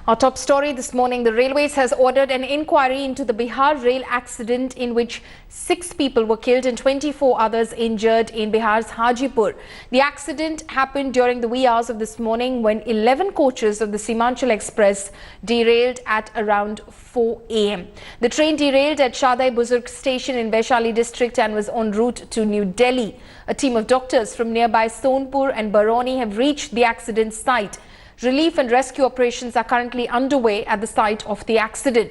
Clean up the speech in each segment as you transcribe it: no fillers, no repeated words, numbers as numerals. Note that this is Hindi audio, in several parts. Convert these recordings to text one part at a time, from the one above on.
Our top story this morning, the Railways has ordered an inquiry into the Bihar rail accident in which 6 people were killed and 24 others injured in Bihar's Hajipur. The accident happened during the wee hours of this morning when 11 coaches of the Simanchal Express derailed at around 4 a.m. The train derailed at Shahdai Buzurg station in Vaishali district and was en route to New Delhi. A team of doctors from nearby Sonpur and Barauni have reached the accident site. Relief and rescue operations are currently underway at the site of the accident.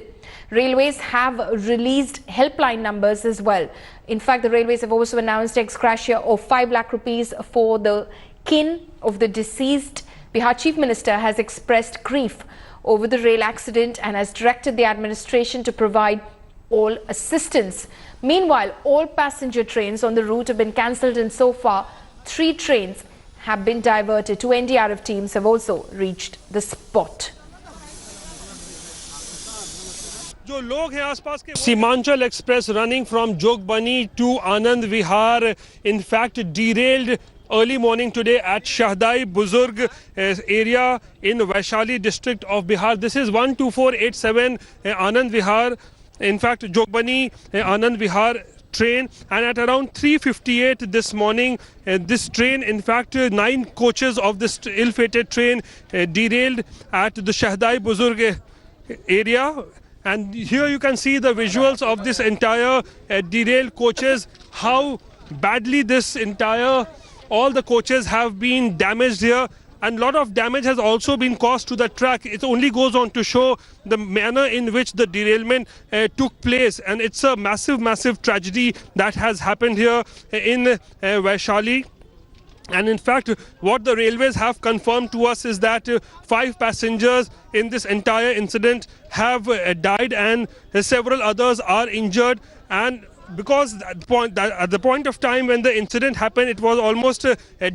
Railways have released helpline numbers as well. In fact, the Railways have also announced ex gratia of 5 lakh rupees for the kin of the deceased. Bihar Chief Minister has expressed grief over the rail accident and has directed the administration to provide all assistance. Meanwhile, all passenger trains on the route have been cancelled and so far 3 trains have been diverted. 2 NDRF teams have also reached the spot. Simanchal Express running from Jogbani to Anand Vihar in fact derailed early morning today at Shahdai Buzurg area in Vaishali district of Bihar. This is 12487 Anand Vihar. In fact, Jogbani Anand Vihar train, and at around 3:58 this morning, this train, in fact 9 coaches of this ill-fated train derailed at the Shahdai Buzurg area. And here you can see the visuals of this entire derailed coaches, how badly all the coaches have been damaged here. And a lot of damage has also been caused to the track. It only goes on to show the manner in which the derailment took place. And it's a massive, massive tragedy that has happened here in Vaishali. And in fact, what the railways have confirmed to us is that 5 passengers in this entire incident have died and several others are injured. And because at the point of time when the incident happened, it was almost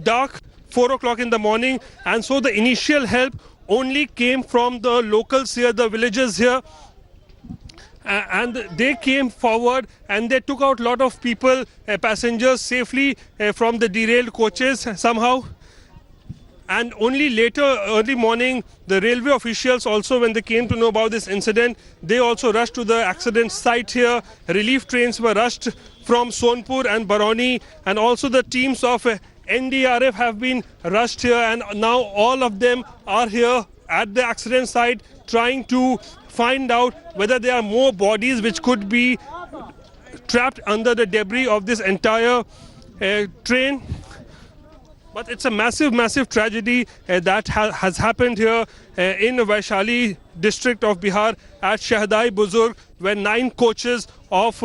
dark, 4 o'clock in the morning, and so the initial help only came from the locals here, the villagers here, and they came forward and they took out a lot of people, passengers safely from the derailed coaches somehow. And only later, early morning, the railway officials also, when they came to know about this incident, they also rushed to the accident site here. Relief trains were rushed from Sonpur and Barauni, and also the teams of NDRF have been rushed here, and now all of them are here at the accident site trying to find out whether there are more bodies which could be trapped under the debris of this entire train. But it's a massive, massive tragedy that has happened here in Vaishali district of Bihar at Shahdai Buzurg, where 9 coaches of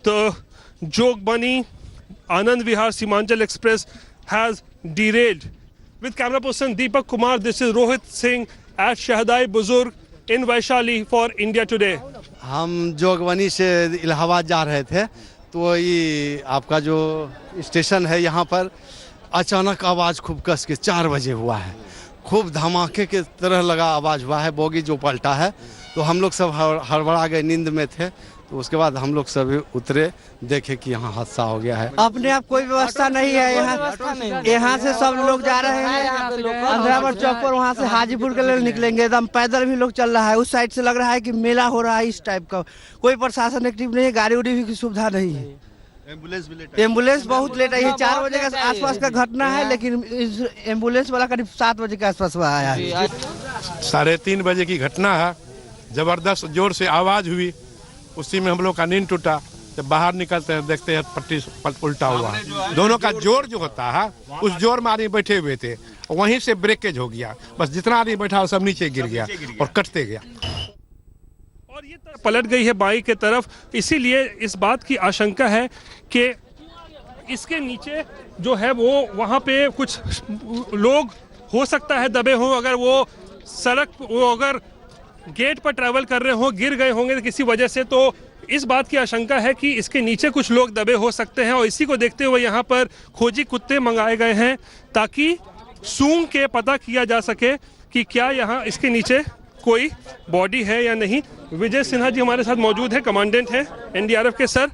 the Jogbani Anand Vihar Simanchal Express has derailed. With camera person Deepak Kumar, this is Rohit Singh at Shahdai Buzurg in Vaishali for India Today. हम जोगबनी से इलाहाबाद जा रहे थे, तो ये आपका जो स्टेशन है यहाँ पर अचानक आवाज़ खूब कस के 4 बजे हुआ है, खूब धमाके के तरह लगा आवाज़ हुआ है, बोगी जो पलटा है, तो हम लोग सब हड़बड़ा गए, नींद में थे। तो उसके बाद हम लोग सभी उतरे, देखे कि यहाँ हादसा हो गया है। अपने आप कोई व्यवस्था नहीं है यहाँ से सब लोग जा रहे हैं अंधरावर चौक पर, वहाँ से हाजीपुर के लिए निकलेंगे, एकदम पैदल भी लोग चल रहा है। उस साइड से लग रहा है कि मेला हो रहा है इस टाइप का। कोई प्रशासन एक्टिव नहीं है, गाड़ी उड़ी की सुविधा नहीं है। एम्बुलेंस बहुत लेट आई है, 4 बजे के आसपास का घटना है, लेकिन एम्बुलेंस वाला करीब 7 बजे के आसपास आया है। 3:30 बजे की घटना है, जबरदस्त जोर से आवाज हुई, उसी में हम लोग का नींद टूटा। जब बाहर निकलते हैं देखते हैं पट्टी उल्टा हुआ, दोनों का जोर जो होता है उस जोर में आदमी बैठे हुए थे, वहीं से ब्रेकेज हो गया, बस जितना आदमी बैठा सब नीचे गिर गया और कटते गया और ये पलट गई है बाई की तरफ। इसीलिए इस बात की आशंका है कि इसके नीचे जो है वो वहाँ पे कुछ लोग हो सकता है दबे हों, अगर वो अगर गेट पर ट्रैवल कर रहे हों, गिर गए होंगे किसी वजह से, तो इस बात की आशंका है कि इसके नीचे कुछ लोग दबे हो सकते हैं। और इसी को देखते हुए यहाँ पर खोजी कुत्ते मंगाए गए हैं ताकि सूंघ के पता किया जा सके कि क्या यहाँ इसके नीचे कोई बॉडी है या नहीं। विजय सिन्हा जी हमारे साथ मौजूद है, कमांडेंट हैं NDRF के। सर,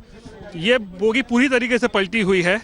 ये बोगी पूरी तरीके से पलटी हुई है,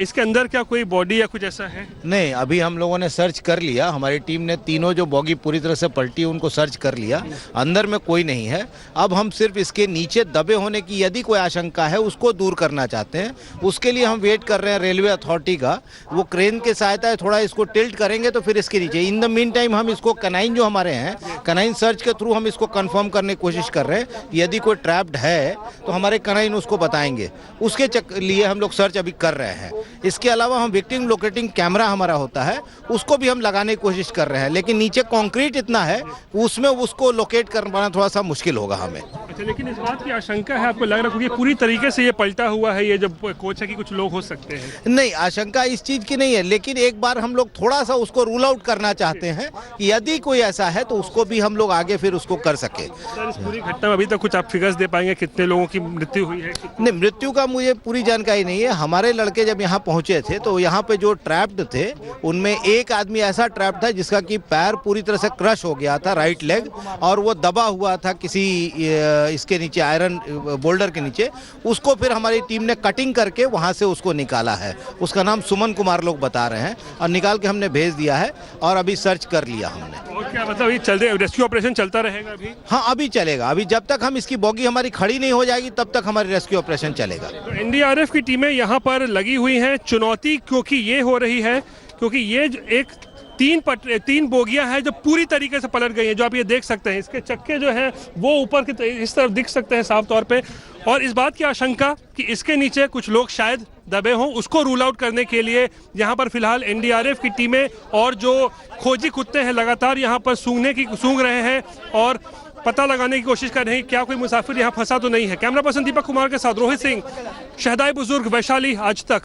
इसके अंदर क्या कोई बॉडी या कुछ ऐसा है? नहीं, अभी हम लोगों ने सर्च कर लिया, हमारी टीम ने तीनों जो बॉगी पूरी तरह से पलटी उनको सर्च कर लिया, अंदर में कोई नहीं है। अब हम सिर्फ इसके नीचे दबे होने की यदि कोई आशंका है उसको दूर करना चाहते हैं, उसके लिए हम वेट कर रहे हैं रेलवे अथॉरिटी का। वो क्रेन की सहायता से थोड़ा इसको टिल्ट करेंगे तो फिर इसके नीचे। इन द मीन टाइम हम इसको कनाइन जो हमारे हैं, कनाइन सर्च के थ्रू हम इसको कंफर्म करने की कोशिश कर रहे हैं। यदि कोई ट्रैप्ड है तो हमारे कनाइन उसको बताएंगे, उसके लिए हम लोग सर्च अभी कर रहे हैं। इसके अलावा हम विक्टिम लोकेटिंग कैमरा हमारा होता है उसको भी हम लगाने की कोशिश कर रहे हैं, लेकिन नीचे कंक्रीट इतना है उसमें उसको लोकेट कर पाना थोड़ा सा मुश्किल होगा हमें। अच्छा, लेकिन इस बात की आशंका है, आपको लग रहा है कि पूरी तरीके से ये पलटा हुआ है, ये जब कोच है कि कुछ लोग हो सकते हैं? नहीं, आशंका इस चीज की नहीं है, लेकिन एक बार हम लोग थोड़ा सा उसको रूल आउट करना चाहते हैं कि यदि कोई ऐसा है तो उसको भी हम लोग आगे फिर उसको कर सके। सर, इस पूरी घटना में अभी तक कुछ आप फिगर्स दे पाएंगे, कितने लोगों की मृत्यु हुई है? नहीं, मृत्यु का मुझे पूरी जानकारी नहीं है। हमारे लड़के जब यहाँ पहुंचे थे तो यहाँ पे जो ट्रैप्ड थे उनमें एक आदमी ऐसा ट्रैप्ड था जिसका कि पैर पूरी तरह से क्रश हो गया था, राइट लेग, और वो दबा हुआ था किसी इसके नीचे, आयरन बोल्डर के नीचे। उसको फिर हमारी टीम ने कटिंग करके वहाँ से उसको निकाला है। उसका नाम सुमन कुमार लोग बता रहे हैं, और निकाल के हमने भेज दिया है और अभी सर्च कर लिया हमने। और क्या मतलब ये चलते रेस्क्यू ऑपरेशन चलता रहेगा अभी? हाँ, अभी चलेगा। अभी जब तक हम इसकी बॉगी हमारी खड़ी नहीं हो जाएगी तब तक हमारी रेस्क्यू ऑपरेशन चलेगा। तो एनडीआरएफ की टीमें यहाँ पर लगी हुई हैं। चुनौती क्योंकि ये हो रही है क्योंकि ये एक तीन बोगियां हैं जो पूरी तरीके से पलट गई हैं, जो आप ये देख सकते हैं। इसके चक्के जो हैं वो ऊपर की इस तरफ दिख सकते हैं साफ तौर पे, और इस बात की आशंका कि इसके नीचे कुछ लोग शायद दबे हों, उसको रूल आउट करने के लिए यहाँ पर फिलहाल एनडीआरएफ की टीमें और जो खोजी कुत्ते हैं लगातार यहाँ पर सूंघ रहे हैं और पता लगाने की कोशिश कर रहे हैं क्या कोई मुसाफिर यहाँ फंसा तो नहीं है। कैमरा पर्सन दीपक कुमार के साथ रोहित सिंह, शहदाई बुजुर्ग, वैशाली, आज तक।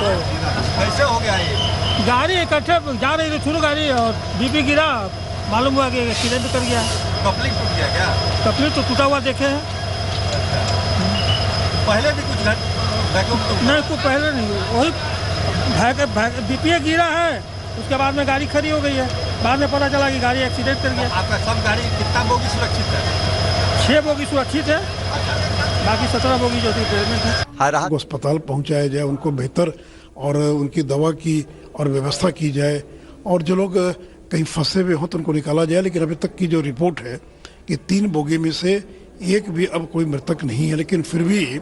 कैसे हो गया ये? गाड़ी इकट्ठे जा रही थी, शुरू गाड़ी और डीपी गिरा, मालूम हुआ कि एक्सीडेंट कर गया। कपलिंग टूट गया क्या? कपलिंग तो टूटा हुआ देखे हैं। पहले भी कुछ वैक्यूम नहीं, कुछ पहले नहीं, वही डीपी गिरा है, उसके बाद में गाड़ी खड़ी हो गई है। बाद में पता चला कि गाड़ी एक्सीडेंट कर गया। आपका सब गाड़ी कितना बोगी सुरक्षित है? 6 बोगी सुरक्षित है, बाकी 17 बोगी जो रिपेयरमेंट है। अस्पताल पहुंचाया जाए, उनको बेहतर और उनकी दवा की और व्यवस्था की जाए, और जो लोग कहीं फंसे हुए हों तो उनको निकाला जाए। लेकिन अभी तक की जो रिपोर्ट है कि 3 बोगी में से एक भी अब कोई मृतक नहीं है, लेकिन फिर भी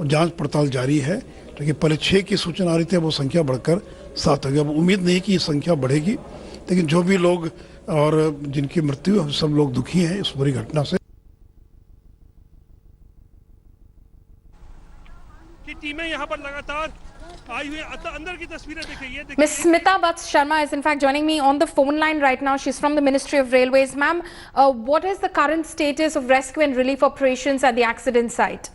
जांच पड़ताल जारी है। लेकिन पहले 6 की सूचना आ रही थी, वो संख्या बढ़कर 7 हो गई। अब उम्मीद नहीं कि ये संख्या बढ़ेगी, लेकिन जो भी लोग और जिनकी मृत्यु, सब लोग दुखी हैं इस पूरी घटना से। टीमें यहाँ पर लगातार आई हुई अंदर की तस्वीरें देखिए। Miss Smita Vats Sharma is in fact joining me on the phone line right now. She's from the Ministry of Railways. Ma'am, what is the current status of rescue and relief operations at the accident site?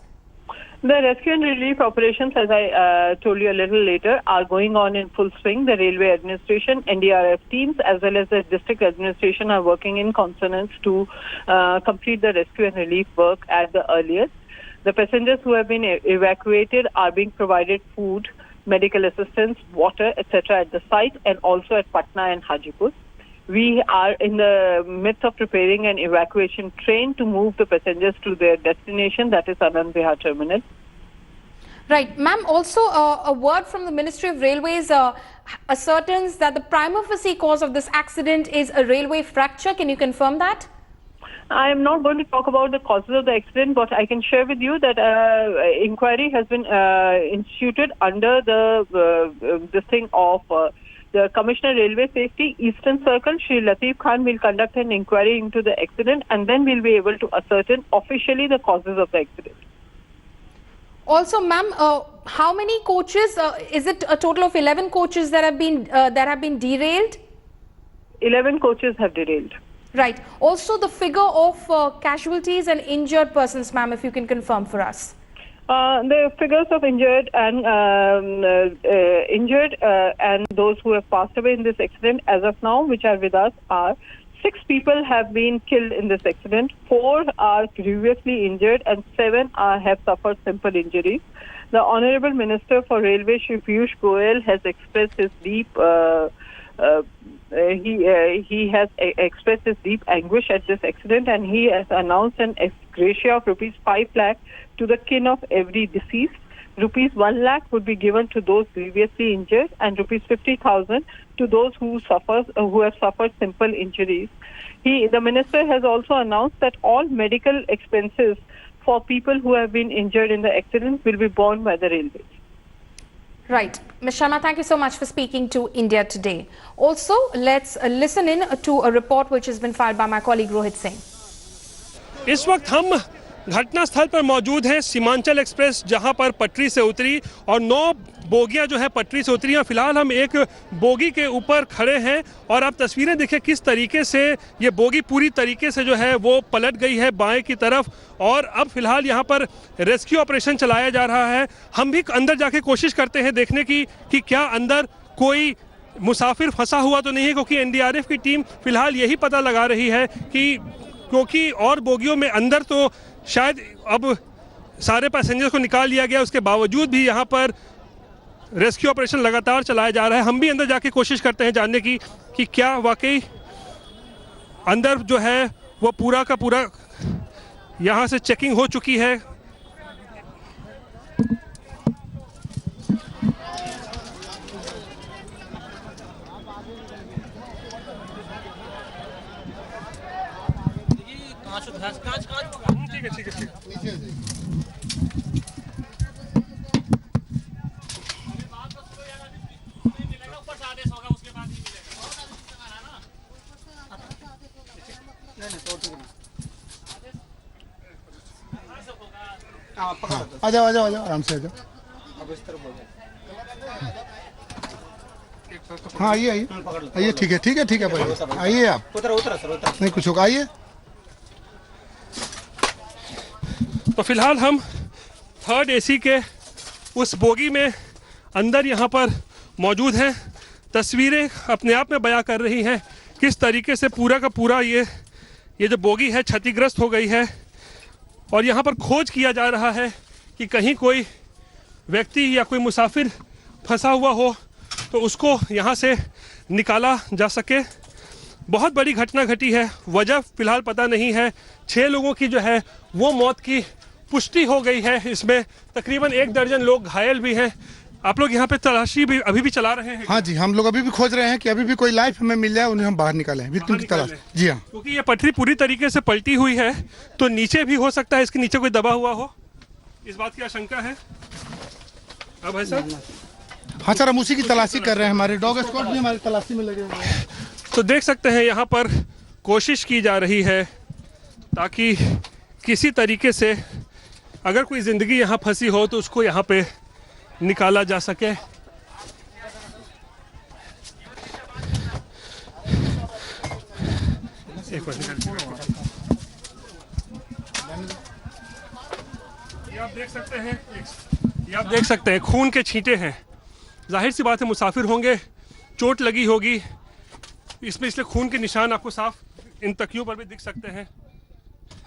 The rescue and relief operations, as I told you a little later, are going on in full swing. The railway administration, NDRF teams, as well as the district administration are working in consonance to complete the rescue and relief work at the earliest. The passengers who have been evacuated are being provided food, medical assistance, water, etc. at the site, and also at Patna and Hajipur. We are in the midst of preparing an evacuation train to move the passengers to their destination, that is Anand Vihar Terminal. Right. Ma'am, also a word from the Ministry of Railways ascertains that the prima facie cause of this accident is a railway fracture. Can you confirm that? I am not going to talk about the causes of the accident, but I can share with you that inquiry has been instituted under this thing of the Commissioner Railway Safety, Eastern Circle, Shri Latif Khan will conduct an inquiry into the accident, and then we'll be able to ascertain officially the causes of the accident. Also, ma'am, how many coaches? Is it a total of 11 coaches that have been derailed? 11 coaches have derailed. Right. Also, the figure of casualties and injured persons, ma'am, if you can confirm for us. The figures of injured and those who have passed away in this accident as of now, which are with us, are 6 people have been killed in this accident, 4 are grievously injured, and 7 have suffered simple injuries. The Honorable Minister for Railway, Shri Piyush Goyal, has expressed his deep he has expressed his deep anguish at this accident, and he has announced an ex gratia of rupees 5 lakh to the kin of every deceased. Rupees 1 lakh would be given to those grievously injured, and rupees 50,000 to those who have suffered simple injuries. The minister has also announced that all medical expenses for people who have been injured in the accident will be borne by the railways. Right. Ms. Sharma, thank you so much for speaking to India Today. Also, let's listen in to a report which has been filed by my colleague Rohit Singh. इस वक्त हम घटना स्थल पर मौजूद हैं, सीमांचल एक्सप्रेस जहां पर पटरी से उतरी और 9 बोगियां जो है पटरी से उतरी हैं। फिलहाल हम एक बोगी के ऊपर खड़े हैं और आप तस्वीरें देखें किस तरीके से ये बोगी पूरी तरीके से जो है वो पलट गई है बाएं की तरफ, और अब फिलहाल यहाँ पर रेस्क्यू ऑपरेशन चलाया जा रहा है। हम भी अंदर जाके कोशिश करते हैं देखने की कि क्या अंदर कोई मुसाफिर फंसा हुआ तो नहीं है, क्योंकि एनडीआरएफ की टीम फिलहाल यही पता लगा रही है कि क्योंकि और बोगियों में अंदर तो शायद अब सारे पैसेंजर्स को निकाल लिया गया, उसके बावजूद भी यहाँ पर रेस्क्यू ऑपरेशन लगातार चलाया जा रहा है। हम भी अंदर जाके कोशिश करते हैं जानने की कि क्या वाकई अंदर जो है वो पूरा का पूरा यहाँ से चेकिंग हो चुकी है। ठीक है। आ जाओ आराम से आ जाओ। हाँ आइए ठीक है भाई, आइए आप। नहीं कुछ होगा, आइए। तो फिलहाल हम 3rd AC के उस बोगी में अंदर यहाँ पर मौजूद हैं। तस्वीरें अपने आप में बयां कर रही हैं किस तरीके से पूरा का पूरा ये जो बोगी है क्षतिग्रस्त हो गई है, और यहाँ पर खोज किया जा रहा है कि कहीं कोई व्यक्ति या कोई मुसाफिर फंसा हुआ हो तो उसको यहाँ से निकाला जा सके। बहुत बड़ी घटना घटी है, वजह फिलहाल पता नहीं है। 6 लोगों की जो है वो मौत की पुष्टि हो गई है, इसमें तकरीबन 1 दर्जन लोग घायल भी हैं। आप लोग यहाँ पे तलाशी भी अभी भी चला रहे हैं? हाँ जी, हम लोग अभी भी खोज रहे हैं कि अभी भी कोई लाइफ हमें मिल जाए, उन्हें हम बाहर निकालें। विक्टिम की तलाश। जी हाँ, क्योंकि ये पटरी पूरी तरीके से पलटी हुई है तो नीचे भी हो सकता है इसके नीचे कोई दबा हुआ हो, इस बात की आशंका है। अब है सर? हाँ सर, हम उसी की तलाशी कर रहे हैं। हमारे डॉग स्क्वाड भी हमारी तलाशी में लगे हुए हैं। तो देख सकते हैं यहाँ पर कोशिश की जा रही है ताकि किसी तरीके से अगर कोई ज़िंदगी यहाँ फंसी हो तो उसको यहाँ पे निकाला जा सके। ये आप देख सकते हैं खून के छींटे हैं। जाहिर सी बात है मुसाफिर होंगे, चोट लगी होगी इसमें, इसलिए खून के निशान आपको साफ इन तकियों पर भी दिख सकते हैं।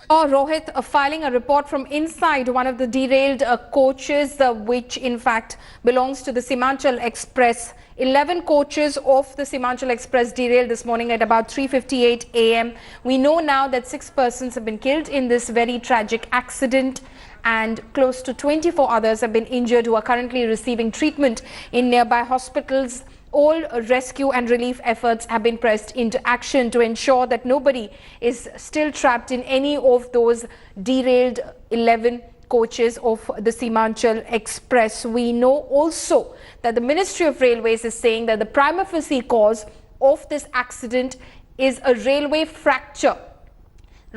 Rohit, filing a report from inside one of the derailed coaches, which in fact belongs to the Simanchal Express. 11 coaches of the Simanchal Express derailed this morning at about 3:58 a.m. We know now that 6 persons have been killed in this very tragic accident, and close to 24 others have been injured who are currently receiving treatment in nearby hospitals. All rescue and relief efforts have been pressed into action to ensure that nobody is still trapped in any of those derailed 11 coaches of the Simanchal Express. We know also that the Ministry of Railways is saying that the prima facie cause of this accident is a railway fracture.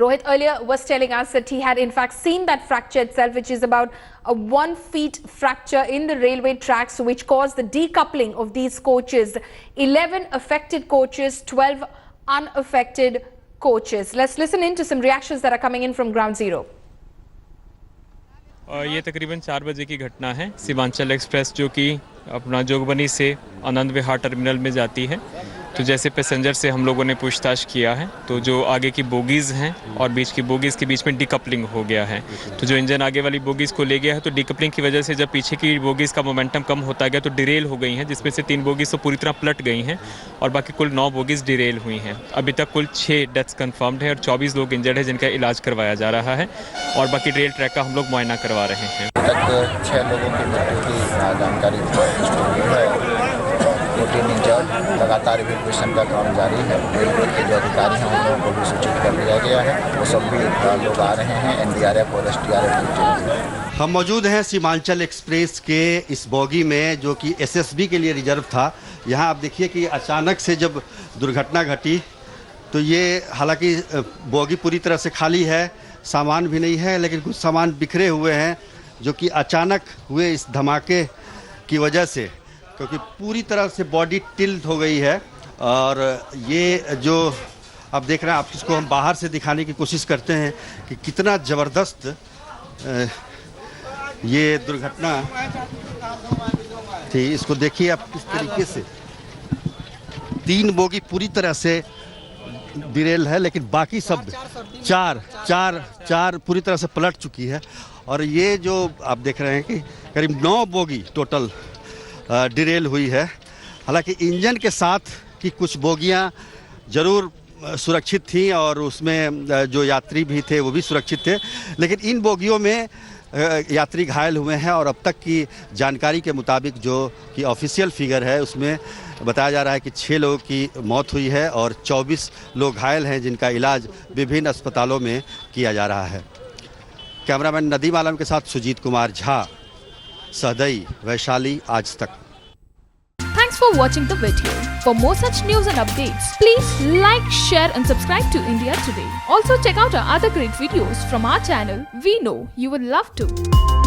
Rohit earlier was telling us that he had in fact seen that fracture itself, which is about a 1 feet fracture in the railway tracks, which caused the decoupling of these coaches. 11 affected coaches, 12 unaffected coaches. Let's listen in to some reactions that are coming in from Ground Zero. ये तकरीबन 4 बजे की घटना है। सीमांचल एक्सप्रेस जो कि अपना जोगबनी से आनंद विहार टर्मिनल में जाती है, तो जैसे पैसेंजर से हम लोगों ने पूछताछ किया है तो जो आगे की बोगीज़ हैं और बीच की बोगीज़ के बीच में डिकपलिंग हो गया है। तो जो इंजन आगे वाली बोगीज़ को ले गया है तो डिकपलिंग की वजह से जब पीछे की बोगीज़ का मोमेंटम कम होता गया तो डिरेल हो गई हैं, जिसमें से 3 बोगीज़ तो पूरी तरह पलट गई हैं और बाकी कुल 9 बोगीज़ डिरेल हुई हैं। अभी तक कुल 6 डेथ्स कन्फर्म्ड है और 24 लोग इंजर्ड है जिनका इलाज करवाया जा रहा है और बाकी रेल ट्रैक का हम लोग मुआयना करवा रहे हैं। तक 6 लोगों की मृत्यु की जानकारी है। 14 इंजर्ड, लगातार इवैक्यूएशन का काम जारी है। रेलवे के जो अधिकारी हैं उन लोगों को भी सूचित कर दिया गया है, वो सब भी लोग आ रहे हैं। एनडीआरएफ और एसडीआरएफ। हम मौजूद हैं सीमांचल एक्सप्रेस के इस बोगी में जो कि एसएसबी के लिए रिजर्व था। यहाँ आप देखिए कि अचानक से जब दुर्घटना घटी तो ये हालांकि बोगी पूरी तरह से खाली है, सामान भी नहीं है, लेकिन कुछ सामान बिखरे हुए हैं जो कि अचानक हुए इस धमाके की वजह से, क्योंकि पूरी तरह से बॉडी टिल्ट हो गई है। और ये जो आप देख रहे हैं, आप इसको हम बाहर से दिखाने की कोशिश करते हैं कि कितना ज़बरदस्त ये दुर्घटना थी। इसको देखिए आप किस तरीके से 3 बोगी पूरी तरह से डिरेल है, लेकिन बाकी सब चार पूरी तरह से पलट चुकी है। और ये जो आप देख रहे हैं कि करीब 9 बोगी टोटल डिरेल हुई है। हालांकि इंजन के साथ की कुछ बोगियां ज़रूर सुरक्षित थीं और उसमें जो यात्री भी थे वो भी सुरक्षित थे, लेकिन इन बोगियों में यात्री घायल हुए हैं। और अब तक की जानकारी के मुताबिक जो कि ऑफिशियल फिगर है उसमें बताया जा रहा है कि 6 लोगों की मौत हुई है और 24 लोग घायल हैं जिनका इलाज विभिन्न अस्पतालों में किया जा रहा है। कैमरामैन नदीम आलम के साथ सुजीत कुमार झा, सहदई, वैशाली, आज तक। Thanks for watching the video. For more such news and updates, please like, share and subscribe to India Today. Also check out our other great videos from our channel. We know you will love to.